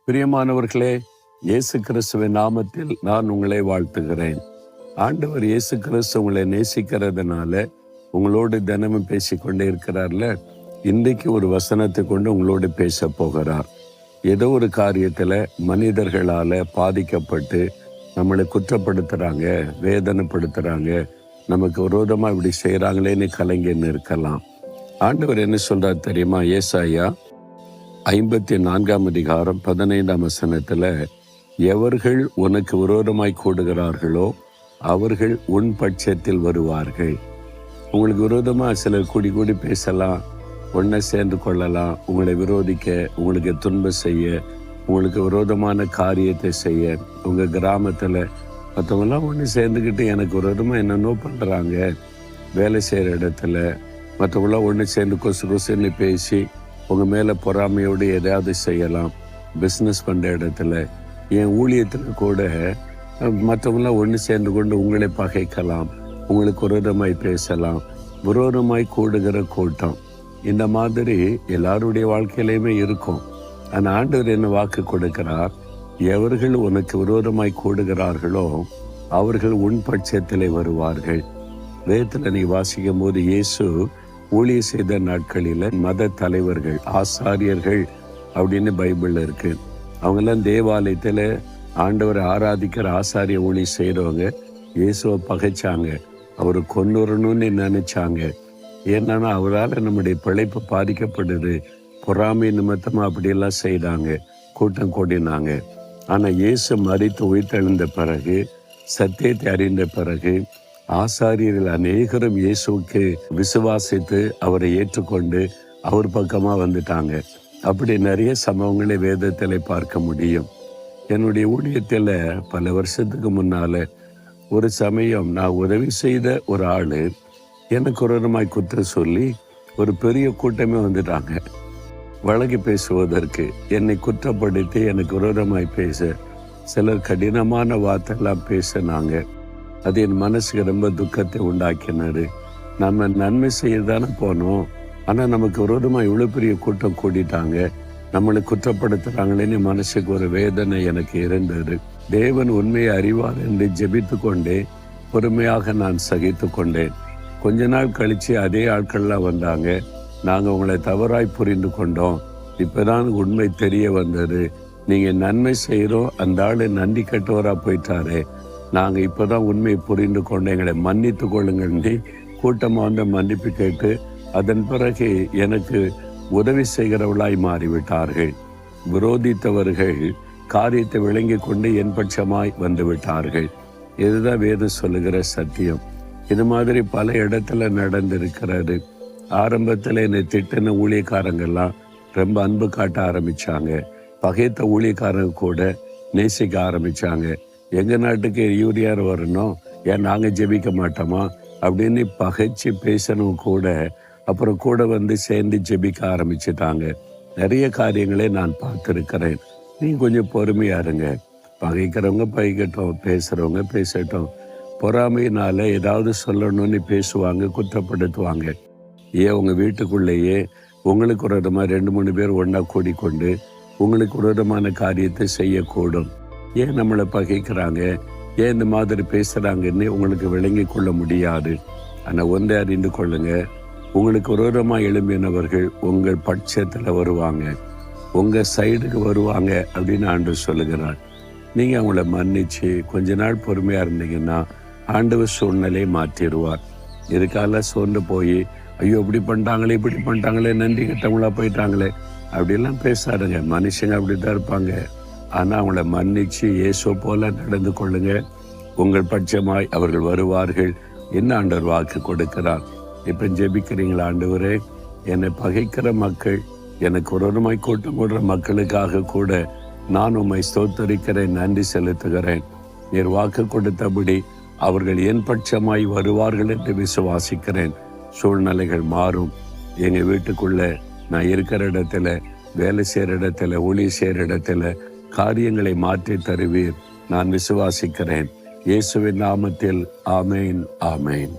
பிரியமானவர்களே, இயேசு கிறிஸ்துவின் நாமத்தில் நான் உங்களை வாழ்த்துகிறேன். ஆண்டவர் இயேசு கிறிஸ்து உங்களை நேசிக்கிறதுனால உங்களோடு தினமும் பேசிக்கொண்டே இருக்கிறார்ல. இன்றைக்கு ஒரு வசனத்தை கொண்டு உங்களோடு பேச போகிறார். ஏதோ ஒரு காரியத்தில் மனிதர்களால் பாதிக்கப்பட்டு நம்மளை குற்றப்படுத்துகிறாங்க, வேதனைப்படுத்துகிறாங்க, நமக்கு விரோதமாக இப்படி செய்கிறாங்களேன்னு கலங்கின்னு இருக்கலாம். ஆண்டவர் என்ன சொல்கிறார் தெரியுமா? ஏசாயா 54 15 எவர்கள் உனக்கு விரோதமாய் கூடுகிறார்களோ அவர்கள் உன் பட்சத்தில் வருவார்கள். உங்களுக்கு விரோதமாக சிலர் கூடி கூடி பேசலாம், ஒன்றை சேர்ந்து கொள்ளலாம், உங்களை விரோதிக்க, உங்களுக்கு துன்பம் செய்ய, உங்களுக்கு விரோதமான காரியத்தை செய்ய. உங்கள் கிராமத்தில் மற்றவங்களாம் ஒன்று சேர்ந்துக்கிட்டு எனக்கு விரோதமாக என்னென்னோ பண்ணுறாங்க. வேலை செய்கிற இடத்துல மற்றவங்களாம் ஒன்று சேர்ந்து கொசு கொசுன்னு பேசி உங்கள் மேலே பொறாமையோடு எதையாவது செய்யலாம். பிஸ்னஸ் பண்ணுற இடத்துல, என் ஊழியத்தில் கூட மற்றவங்களாம் ஒன்று சேர்ந்து கொண்டு உங்களை பகைக்கலாம், உங்களுக்கு விரோதமாய் பேசலாம். விரோதமாய் கூடுகிற கூட்டம் இந்த மாதிரி எல்லாருடைய வாழ்க்கையிலையுமே இருக்கும். ஆனால் ஆண்டவர் என்ன வாக்கு கொடுக்கிறார்? எவர்கள் உனக்கு விரோதமாய் கூடுகிறார்களோ அவர்கள் உன் பட்சத்திலே வருவார்கள். வேதத்தில் நீ வாசிக்கும் போது இயேசு ஊழிய செய்த நாட்களில் மத தலைவர்கள், ஆசாரியர்கள் அப்படின்னு பைபிளில் இருக்கு. அவங்கெல்லாம் தேவாலயத்தில் ஆண்டவரை ஆராதிக்கிற ஆசாரிய ஊழி செய்கிறவங்க இயேசுவை பகைச்சாங்க, அவர் கொன்னுறணும்னு நினைச்சாங்க. ஏன்னா அவரால் நம்முடைய பிழைப்பு பாதிக்கப்படுது, பொறாமை நிமித்தமாக அப்படியெல்லாம் செய்தாங்க, கூட்டம் கூடினாங்க. ஆனால் இயேசு மரித்து உயிர்த்தெழுந்த பிறகு, சத்தியத்தை அறிந்த பிறகு ஆசாரியர்கள் அநேகரும் இயேசுவுக்கு விசுவாசித்து அவரை ஏற்றுக்கொண்டு அவர் பக்கமாக வந்துட்டாங்க. அப்படி நிறைய சம்பவங்களை வேதத்தில் பார்க்க முடியும். என்னுடைய ஊழியத்தில் பல வருஷத்துக்கு முன்னால் ஒரு சமயம் நான் உதவி செய்த ஒரு ஆள் எனக்கு விரோதமாய் குற்றம் சொல்லி ஒரு பெரிய கூட்டமே வந்துட்டாங்க. வழக்கு பேசுவதற்கு என்னை குற்றப்படுத்தி எனக்கு விரோதமாய் பேச சிலர் கடினமான வார்த்தைலாம் பேசினாங்க. அது என் மனசுக்கு ரொம்ப துக்கத்தை உண்டாக்கினாரு. நம்ம நன்மை செய்யதானே போனோம், ஆனால் நமக்கு விரோதமாக இவ்வளோ பெரிய கூட்டம் கூடிட்டாங்க, நம்மளை குற்றப்படுத்துகிறாங்களேன்னு மனசுக்கு ஒரு வேதனை எனக்கு இருந்தது. தேவன் உண்மையை அறிவார் என்று ஜெபித்து கொண்டே பொறுமையாக நான் சகித்து கொண்டேன். கொஞ்ச நாள் கழித்து அதே ஆட்கள்லாம் வந்தாங்க. நாங்கள் உங்களை தவறாய் புரிந்து கொண்டோம், இப்போதான் உண்மை தெரிய வந்தது, நீங்கள் நன்மை செய்கிறோம், அந்த ஆள் நன்றி கட்டுவராக போயிட்டாரே, நாங்கள் இப்போ தான் உண்மையை புரிந்து கொண்டு எங்களை மன்னித்து கொள்ளுங்கன்னு கூட்டமாக வந்து மன்னிப்பு கேட்டு அதன் பிறகு எனக்கு உதவி செய்கிறவளாய் மாறிவிட்டார்கள். விரோதித்தவர்கள் காரியத்தை விளங்கி கொண்டு என் பட்சமாய் வந்து விட்டார்கள். இதுதான் வேதம் சொல்லுகிற சத்தியம். இது மாதிரி பல இடத்துல நடந்திருக்கிறது. ஆரம்பத்தில் என்னை திட்டின ஊழியக்காரங்கெல்லாம் ரொம்ப அன்பு காட்ட ஆரம்பித்தாங்க. பகைத்த ஊழியக்காரங்க கூட நேசிக்க ஆரம்பித்தாங்க. எங்கள் நாட்டுக்கு யூரியார் வரணும், ஏன் நாங்கள் ஜெபிக்க மாட்டோமா அப்படின்னு பகைச்சு பேசணும் கூட. அப்புறம் கூட வந்து சேர்ந்து ஜெபிக்க ஆரம்பிச்சுட்டாங்க. நிறைய காரியங்களை நான் பார்த்துருக்கிறேன். நீங்கள் கொஞ்சம் பொறுமையாக இருங்க. பகைக்கிறவங்க பகைக்கட்டும், பேசுகிறவங்க பேசட்டும். பொறாமையினால் ஏதாவது சொல்லணும்னு பேசுவாங்க, குற்றப்படுத்துவாங்க. ஏன் உங்கள் வீட்டுக்குள்ளேயே உங்களுக்கு விரோதமாக 2-3 பேர் ஒன்றா கூடிக்கொண்டு உங்களுக்கு விரோதமான காரியத்தை செய்யக்கூடும். ஏன் நம்மளை பகைக்கிறாங்க, ஏன் இந்த மாதிரி பேசுகிறாங்கன்னு உங்களுக்கு விளங்கி கொள்ள முடியாது. ஆனால் ஒன்றை அறிந்து கொள்ளுங்க, உங்களுக்கு விரோதமாக எழும்பினவர்கள் உங்கள் பட்சத்தில் வருவாங்க, உங்கள் சைடுக்கு வருவாங்க அப்படின்னு ஆண்டவர் சொல்லுகிறார். நீங்கள் அவங்கள மன்னிச்சு கொஞ்ச நாள் பொறுமையாக இருந்தீங்கன்னா ஆண்டவர் சூழ்நிலையை மாற்றிடுவார். இதுக்கால சோர்ந்து போய் ஐயோ இப்படி பண்ணிட்டாங்களே, இப்படி பண்ணிட்டாங்களே, நன்றி கட்டவங்களா போயிட்டாங்களே அப்படிலாம் பேசாதுங்க. மனுஷங்க அப்படி தான் இருப்பாங்க. ஆனால் அவங்கள மன்னிச்சு இயேசு போல நடந்து கொள்ளுங்க, உங்கள் பட்சமாய் அவர்கள் வருவார்கள் என்ன ஆண்டவர் வாக்கு கொடுக்கிறார். இப்போ ஜெபிக்கிறீங்களா? ஆண்டவரே, என்னை பகைக்கிற மக்கள், எனக்கு விரோதமாய் கூட்டம் போடுற மக்களுக்காக கூட நான் உம்மை ஸ்தோத்தரிக்கிறேன், நன்றி செலுத்துகிறேன். நீர் வாக்கு கொடுத்தபடி அவர்கள் என் பட்சமாய் வருவார்கள் என்று விசுவாசிக்கிறேன். சூழ்நிலைகள் மாறும். எங்கள் வீட்டுக்குள்ளே, நான் இருக்கிற இடத்துல, வேலை செய்கிற இடத்துல, ஒளி செய்கிற இடத்துல காரியங்களை மாற்றி தருவீர். நான் விசுவாசிக்கிறேன். இயேசுவின் நாமத்தில் ஆமேன், ஆமேன்.